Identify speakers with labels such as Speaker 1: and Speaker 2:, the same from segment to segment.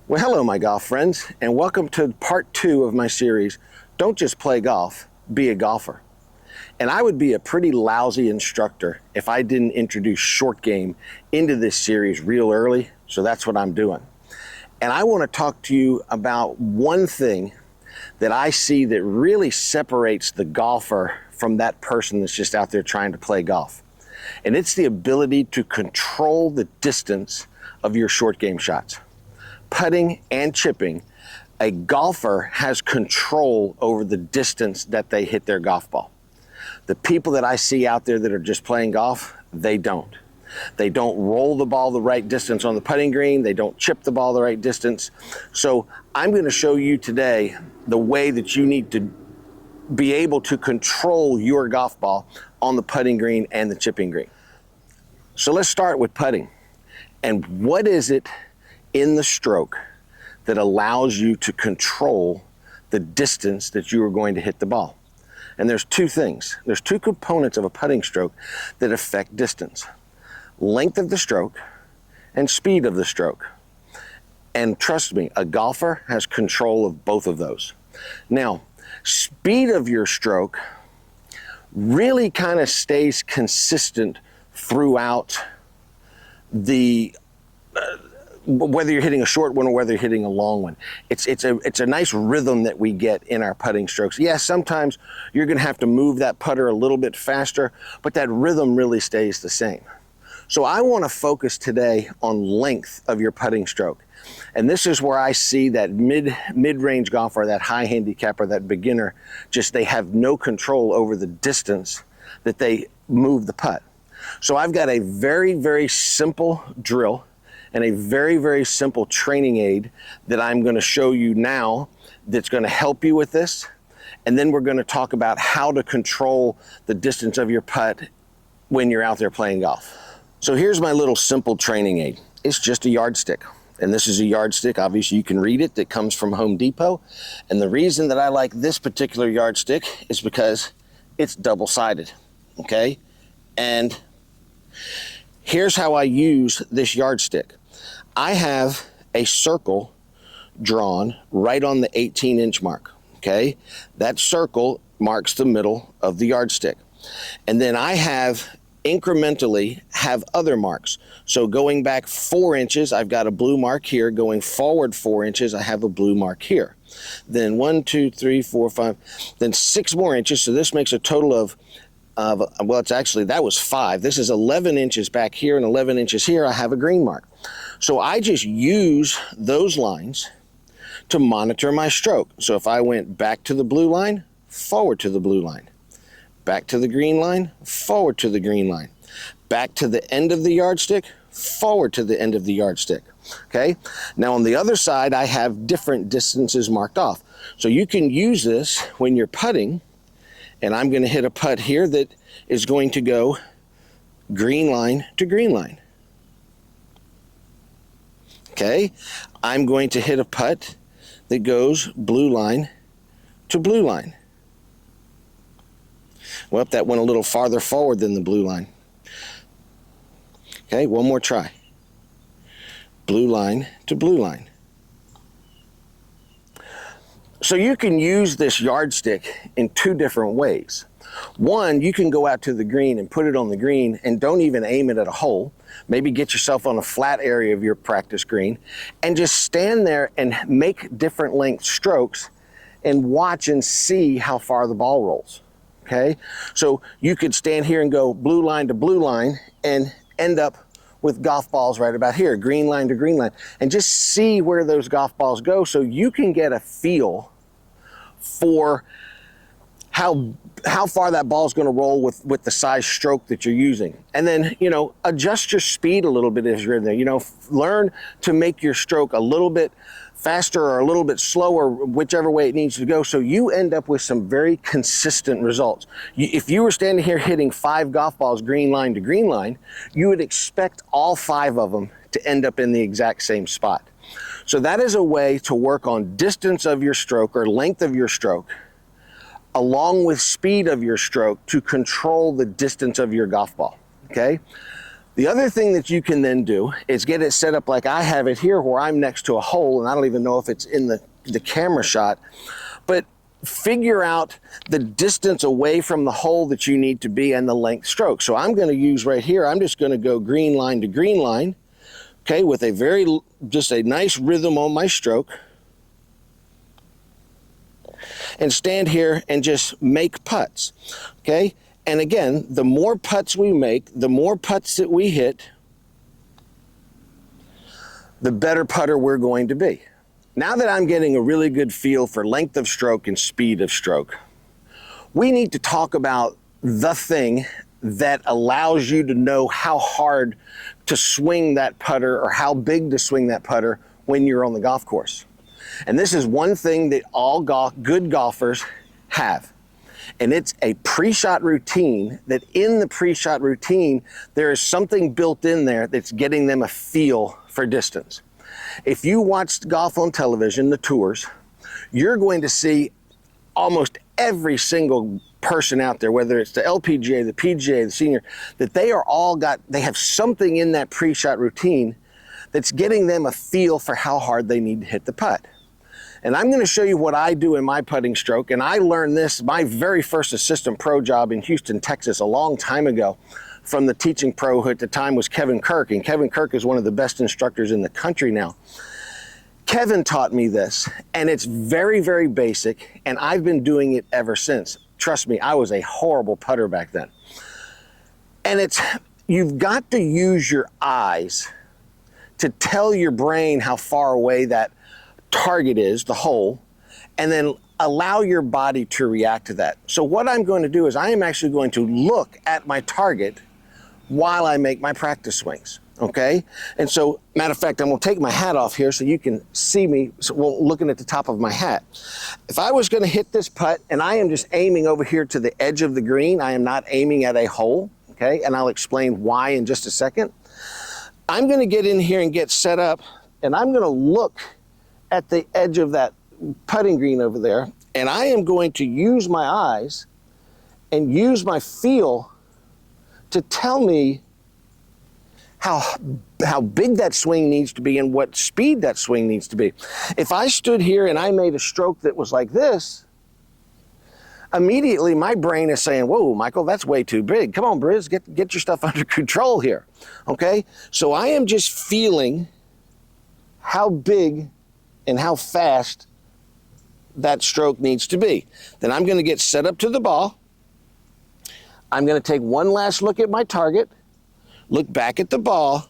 Speaker 1: Well, hello, my golf friends, and welcome to part 2 of my series, Don't Just Play Golf, Be a Golfer. And I would be a pretty lousy instructor if I didn't introduce short game into this series real early, so that's what I'm doing. And I want to talk to you about one thing that I see that really separates the golfer from that person that's just out there trying to play golf. And it's the ability to control the distance of your short game shots. Putting and chipping, a golfer has control over the distance that they hit their golf ball. The people that I see out there that are just playing golf, they don't. They don't roll the ball the right distance on the putting green. They don't chip the ball the right distance. So I'm going to show you today the way that you need to be able to control your golf ball on the putting green and the chipping green. So let's start with putting. And what is it in the stroke that allows you to control the distance that you are going to hit the ball? And there's two things. There's two components of a putting stroke that affect distance: length of the stroke and speed of the stroke. And trust me, a golfer has control of both of those. Now, speed of your stroke really kind of stays consistent throughout the whether you're hitting a short one or whether you're hitting a long one. It's a nice rhythm that we get in our putting strokes. Yes, sometimes you're going to have to move that putter a little bit faster, but that rhythm really stays the same. So I want to focus today on length of your putting stroke. And this is where I see that mid-range golfer, that high handicapper, that beginner, just they have no control over the distance that they move the putt. So I've got a very, very simple drill and a very, very simple training aid that I'm going to show you now that's going to help you with this. And then we're going to talk about how to control the distance of your putt when you're out there playing golf. So here's my little simple training aid. It's just a yardstick. And this is a yardstick. Obviously, you can read it. That comes from Home Depot. And the reason that I like this particular yardstick is because it's double-sided, okay? And here's how I use this yardstick. I have a circle drawn right on the 18-inch mark, okay? That circle marks the middle of the yardstick. And then I incrementally have other marks. So going back 4 inches, I've got a blue mark here. Going forward 4 inches, I have a blue mark here. Then 1, 2, 3, 4, 5, then 6 more inches. So this makes a total of well, it's actually, that was 5. This is 11 inches back here and 11 inches here. I have a green mark. So I just use those lines to monitor my stroke. So if I went back to the blue line, forward to the blue line, back to the green line, forward to the green line, back to the end of the yardstick, forward to the end of the yardstick. Okay? Now on the other side, I have different distances marked off. So you can use this when you're putting. And I'm going to hit a putt here that is going to go green line to green line. Okay, I'm going to hit a putt that goes blue line to blue line. Well, that went a little farther forward than the blue line. Okay, one more try. Blue line to blue line. So you can use this yardstick in 2 different ways. One, you can go out to the green and put it on the green and don't even aim it at a hole. Maybe get yourself on a flat area of your practice green and just stand there and make different length strokes and watch and see how far the ball rolls. Okay? So you could stand here and go blue line to blue line and end up with golf balls right about here, green line to green line, and just see where those golf balls go so you can get a feel for how far that ball is going to roll with the size stroke that you're using. And then, adjust your speed a little bit as you're in there. Learn to make your stroke a little bit faster or a little bit slower, whichever way it needs to go, so you end up with some very consistent results. If you were standing here hitting 5 golf balls green line to green line, you would expect all 5 of them to end up in the exact same spot. So that is a way to work on distance of your stroke or length of your stroke, along with speed of your stroke, to control the distance of your golf ball, okay? The other thing that you can then do is get it set up like I have it here, where I'm next to a hole, and I don't even know if it's in the camera shot, but figure out the distance away from the hole that you need to be and the length stroke. So I'm going to use right here, I'm just going to go green line to green line, okay, with just a nice rhythm on my stroke, and stand here and just make putts, okay? And again, the more putts we make, the more putts that we hit, the better putter we're going to be. Now that I'm getting a really good feel for length of stroke and speed of stroke, we need to talk about the thing that allows you to know how hard to swing that putter or how big to swing that putter when you're on the golf course. And this is one thing that all good golfers have. And it's a pre-shot routine, that in the pre-shot routine, there is something built in there that's getting them a feel for distance. If you watched golf on television, the tours, you're going to see almost every single person out there, whether it's the LPGA, the PGA, the senior, that they have something in that pre-shot routine that's getting them a feel for how hard they need to hit the putt. And I'm going to show you what I do in my putting stroke. And I learned this, my very first assistant pro job in Houston, Texas, a long time ago, from the teaching pro who at the time was Kevin Kirk. And Kevin Kirk is one of the best instructors in the country now. Kevin taught me this, and it's very, very basic, and I've been doing it ever since. Trust me, I was a horrible putter back then. And you've got to use your eyes to tell your brain how far away that target is, the hole, and then allow your body to react to that. So what I'm going to do is I am actually going to look at my target while I make my practice swings, okay? And so, matter of fact, I'm going to take my hat off here so you can see me looking at the top of my hat. If I was going to hit this putt and I am just aiming over here to the edge of the green, I am not aiming at a hole, okay? And I'll explain why in just a second. I'm going to get in here and get set up, and I'm going to look at the edge of that putting green over there, and I am going to use my eyes and use my feel to tell me how big that swing needs to be and what speed that swing needs to be. If I stood here and I made a stroke that was like this, immediately my brain is saying, whoa, Michael, that's way too big. Come on, Briz, get your stuff under control here, okay? So I am just feeling how big and how fast that stroke needs to be. Then I'm going to get set up to the ball. I'm going to take one last look at my target, look back at the ball,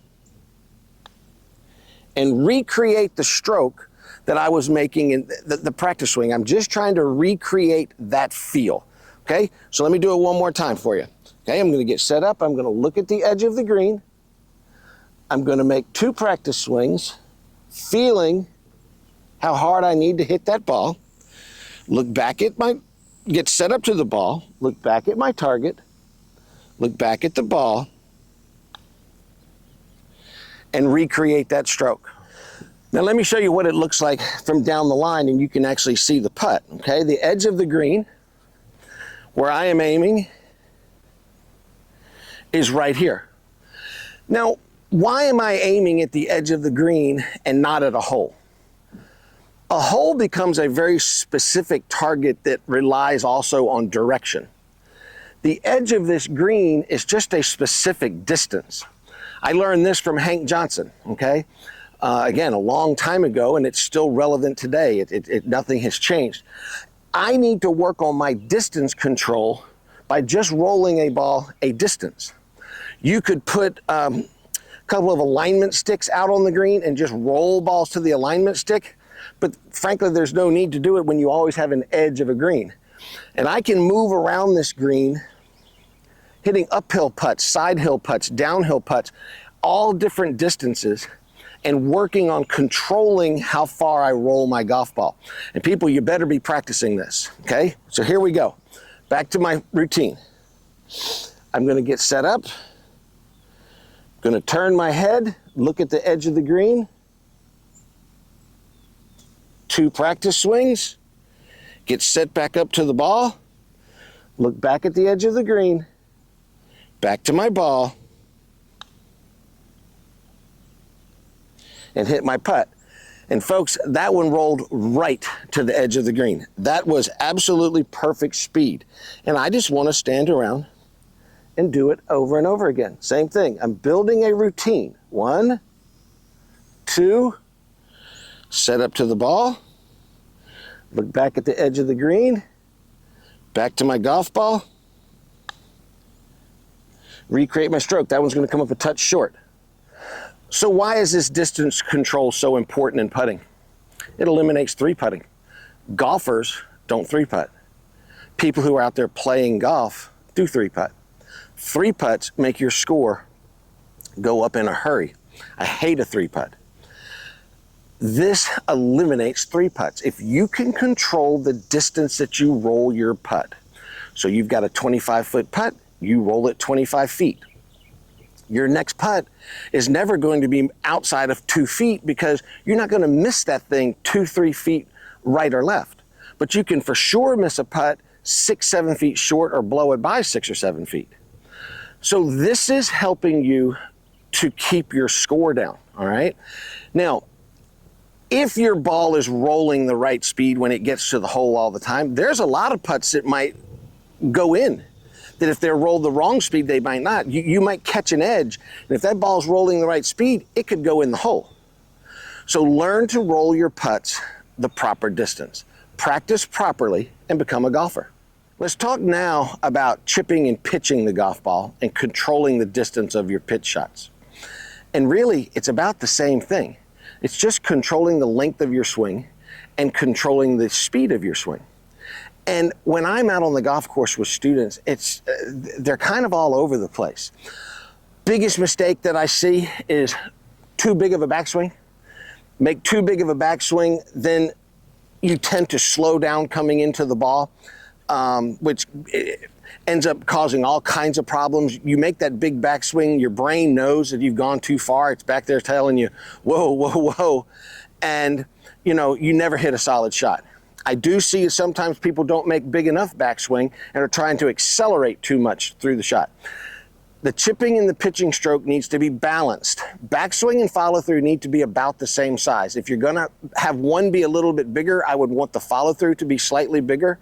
Speaker 1: and recreate the stroke that I was making in the practice swing. I'm just trying to recreate that feel, okay? So let me do it one more time for you. Okay, I'm going to get set up. I'm going to look at the edge of the green. I'm going to make two practice swings, feeling how hard I need to hit that ball. Look back at get set up to the ball, look back at my target, look back at the ball, and recreate that stroke. Now let me show you what it looks like from down the line, and you can actually see the putt, okay? The edge of the green, where I am aiming, is right here. Now, why am I aiming at the edge of the green and not at a hole? A hole becomes a very specific target that relies also on direction. The edge of this green is just a specific distance. I learned this from Hank Johnson, okay? Again, a long time ago, and it's still relevant today. Nothing has changed. I need to work on my distance control by just rolling a ball a distance. You could put a couple of alignment sticks out on the green and just roll balls to the alignment stick. But frankly, there's no need to do it when you always have an edge of a green. And I can move around this green, hitting uphill putts, side hill putts, downhill putts, all different distances, and working on controlling how far I roll my golf ball. And people, you better be practicing this, okay? So here we go. Back to my routine. I'm going to get set up. I'm going to turn my head, look at the edge of the green. Two practice swings, get set back up to the ball, look back at the edge of the green, back to my ball, and hit my putt. And folks, that one rolled right to the edge of the green. That was absolutely perfect speed. And I just want to stand around and do it over and over again. Same thing. I'm building a routine. 1, 2, set up to the ball, look back at the edge of the green, back to my golf ball, recreate my stroke. That one's going to come up a touch short. So why is this distance control so important in putting? It eliminates three putting. Golfers don't three putt. People who are out there playing golf do three putt. Three putts make your score go up in a hurry. I hate a three putt. This eliminates three putts. If you can control the distance that you roll your putt, so you've got a 25-foot putt, you roll it 25 feet. Your next putt is never going to be outside of 2 feet because you're not going to miss that thing 2-3 feet right or left. But you can for sure miss a putt 6-7 feet short or blow it by 6 or 7 feet. So this is helping you to keep your score down, all right? Now, if your ball is rolling the right speed when it gets to the hole all the time, there's a lot of putts that might go in, that if they're rolled the wrong speed, they might not. You might catch an edge, and if that ball's rolling the right speed, it could go in the hole. So learn to roll your putts the proper distance. Practice properly and become a golfer. Let's talk now about chipping and pitching the golf ball and controlling the distance of your pitch shots. And really, it's about the same thing. It's just controlling the length of your swing and controlling the speed of your swing. And when I'm out on the golf course with students, they're kind of all over the place. Biggest mistake that I see is too big of a backswing. Make too big of a backswing, then you tend to slow down coming into the ball, which ends up causing all kinds of problems. You make that big backswing, your brain knows that you've gone too far. It's back there telling you, whoa, whoa, whoa. And you never hit a solid shot. I do see sometimes people don't make big enough backswing and are trying to accelerate too much through the shot. The chipping and the pitching stroke needs to be balanced. Backswing and follow through need to be about the same size. If you're gonna have one be a little bit bigger, I would want the follow through to be slightly bigger.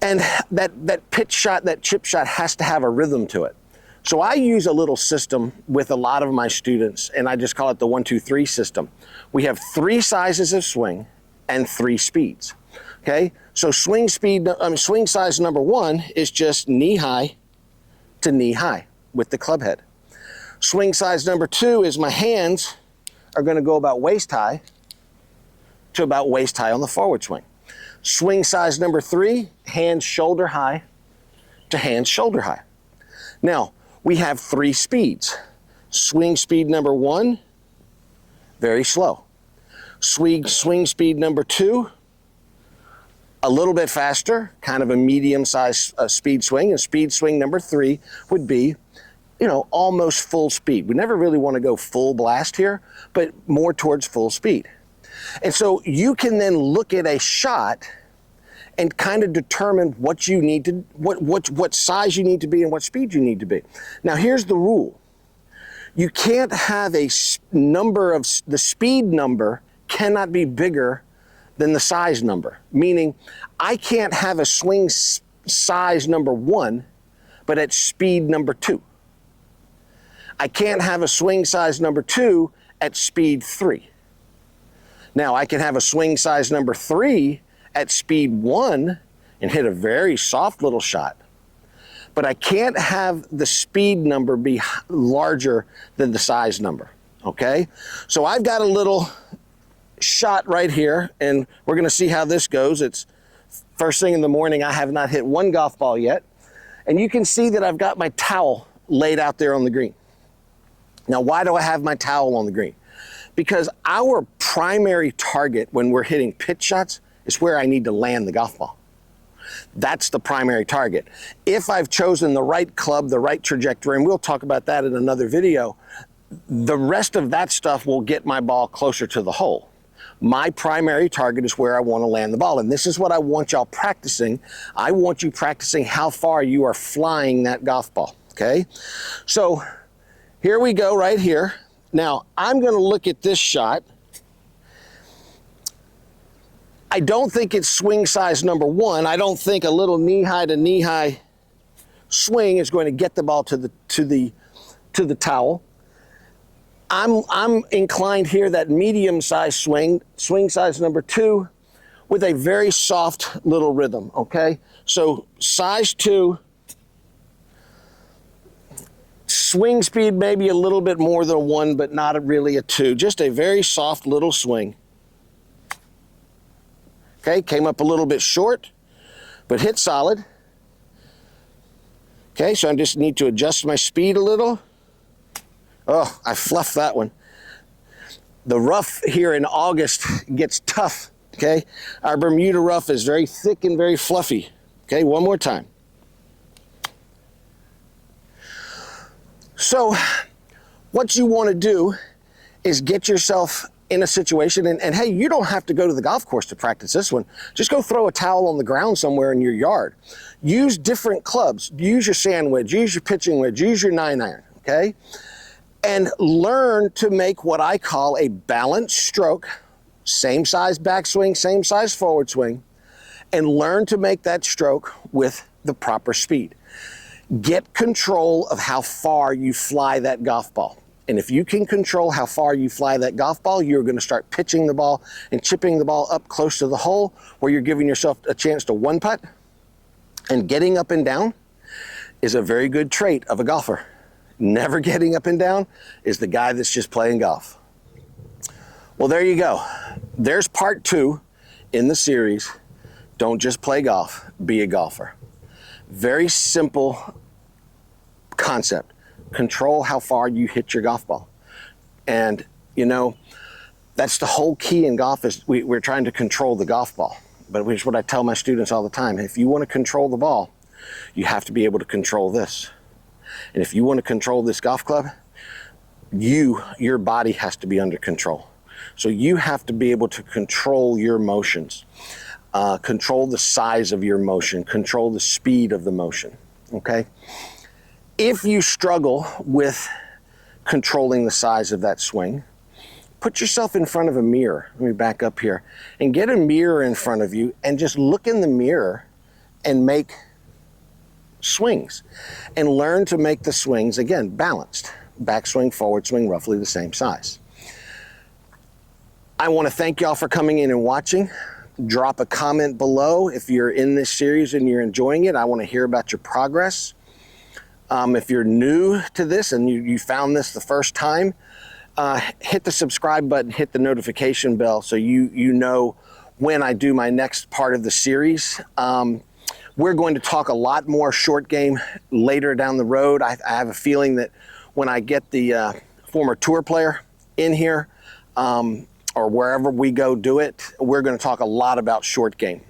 Speaker 1: And that pitch shot, that chip shot has to have a rhythm to it. So I use a little system with a lot of my students, and I just call it the 1-2-3 system. We have 3 sizes of swing and 3 speeds. Okay, so swing size number 1 is just knee high to knee high with the club head. Swing size number 2 is my hands are going to go about waist high to about waist high on the forward swing. Swing size number 3, hands shoulder high to hands shoulder high. Now, we have 3 speeds. Swing speed number 1, very slow. Swing speed number 2, a little bit faster, kind of a medium-sized speed swing. And speed swing number 3 would be, almost full speed. We never really want to go full blast here, but more towards full speed. And so you can then look at a shot and kind of determine what you need to, what size you need to be and what speed you need to be. Now here's the rule. You can't have a number of, the speed number cannot be bigger than the size number. Meaning I can't have a swing size number 1, but at speed number 2. I can't have a swing size number 2 at speed 3. Now I can have a swing size number 3 at speed 1 and hit a very soft little shot. But I can't have the speed number be larger than the size number, okay? So I've got a little shot right here, and we're gonna see how this goes. It's first thing in the morning. I have not hit one golf ball yet. And you can see that I've got my towel laid out there on the green. Now, why do I have my towel on the green? Because our primary target when we're hitting pitch shots is where I need to land the golf ball. That's the primary target. If I've chosen the right club, the right trajectory, and we'll talk about that in another video, the rest of that stuff will get my ball closer to the hole. My primary target is where I want to land the ball, and this is what I want y'all practicing. I want you practicing how far you are flying that golf ball, okay? So here we go right here. Now, I'm going to look at this shot. I don't think it's swing size number one. I don't think a little knee-high to knee-high swing is going to get the ball to the towel. I'm inclined here that medium-sized swing size number two, with a very soft little rhythm, okay? So size 2, swing speed maybe a little bit more than 1, but not really a 2. Just a very soft little swing. Okay, came up a little bit short, but hit solid. Okay, so I just need to adjust my speed a little. Oh, I fluffed that one. The rough here in August gets tough, okay? Our Bermuda rough is very thick and very fluffy. Okay, one more time. So what you want to do is get yourself in a situation, and hey, you don't have to go to the golf course to practice this one. Just go throw a towel on the ground somewhere in your yard. Use different clubs. Use your sand wedge, use your pitching wedge, use your 9-iron, okay? And learn to make what I call a balanced stroke, same size backswing, same size forward swing, and learn to make that stroke with the proper speed. Get control of how far you fly that golf ball. And if you can control how far you fly that golf ball, you're going to start pitching the ball and chipping the ball up close to the hole, where you're giving yourself a chance to one putt. And getting up and down is a very good trait of a golfer. Never getting up and down is the guy that's just playing golf. Well, there you go. There's part 2 in the series. Don't just play golf, be a golfer. Very simple concept. Control how far you hit your golf ball. And, you know, that's the whole key in golf, is we're trying to control the golf ball. But which is what I tell my students all the time. If you want to control the ball, you have to be able to control this. And if you want to control this golf club, your body has to be under control. So you have to be able to control your motions, control the size of your motion, control the speed of the motion, okay? If you struggle with controlling the size of that swing, put yourself in front of a mirror. Let me back up here. And get a mirror in front of you and just look in the mirror and make swings. And learn to make the swings, again, balanced. Backswing, forward swing, roughly the same size. I want to thank y'all for coming in and watching. Drop a comment below if you're in this series and you're enjoying it. I want to hear about your progress. If you're new to this and you found this the first time, hit the subscribe button, hit the notification bell so you know when I do my next part of the series. We're going to talk a lot more short game later down the road. I have a feeling that when I get the former tour player in here, or wherever we go do it, we're going to talk a lot about short game.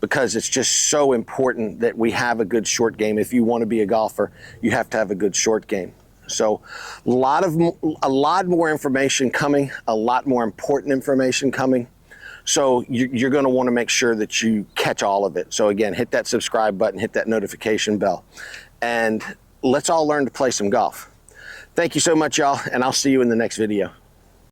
Speaker 1: Because it's just so important that we have a good short game. If you want to be a golfer, you have to have a good short game. So a lot more information coming, a lot more important information coming. So you're going to want to make sure that you catch all of it. So again, hit that subscribe button, hit that notification bell, and let's all learn to play some golf. Thank you so much, y'all, and I'll see you in the next video.